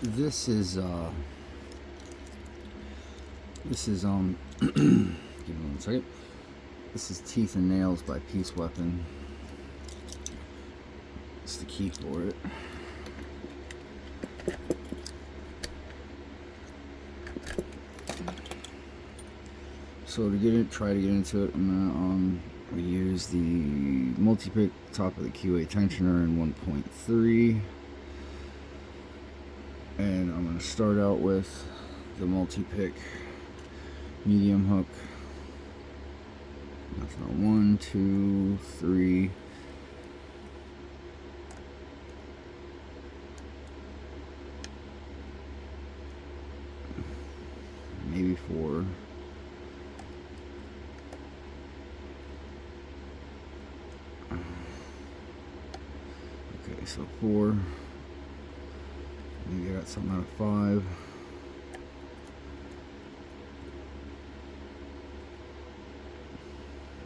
This is give me 1 second. This is Teeth and Nails by Peaceweapon. It's the key for it. So to try to get into it, I'm gonna use the multi-pick top of the QA tensioner in 1.3, and I'm gonna start out with the multi-pick medium hook. That's not 1, 2, 3. Maybe 4. Okay, so 4. Maybe I got something out of 5.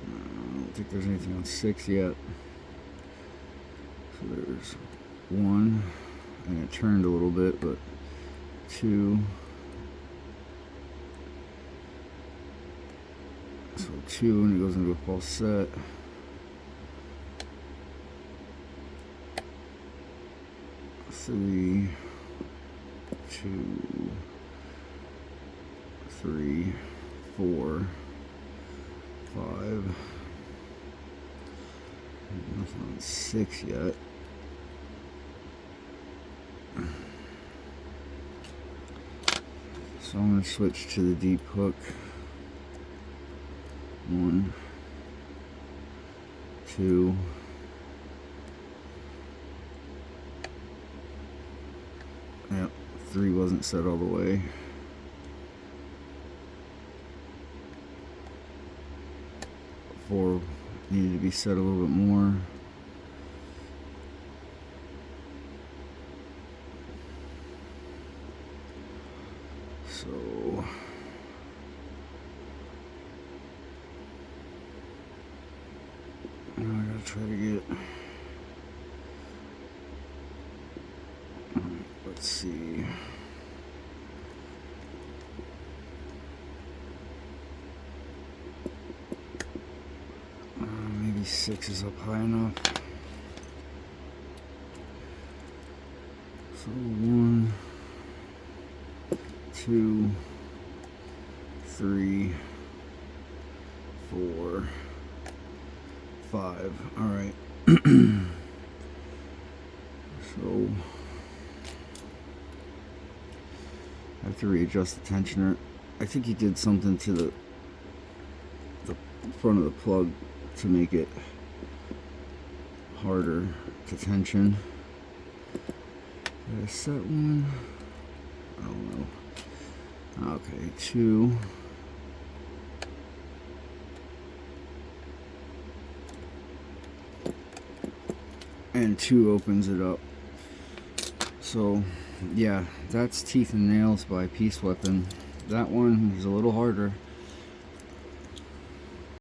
I don't think there's anything on 6 yet. So there's 1, and it turned a little bit, but 2. So 2, and it goes into a false set. 3, 2, 3, 4, 5. Nothing on 6 yet. So I'm going to switch to the deep hook. 1, 2. Yep, 3 wasn't set all the way. 4 needed to be set a little bit more. So now I gotta try to get. Let's see. Maybe 6 is up high enough. So 1, 2, 3, 4, 5. All right. So I have to readjust the tensioner. I think he did something to the front of the plug to make it harder to tension. Did I set 1? I don't know. Okay, 2. And 2 opens it up. So yeah, that's Teeth and Nails by Peaceweapon. That one is a little harder.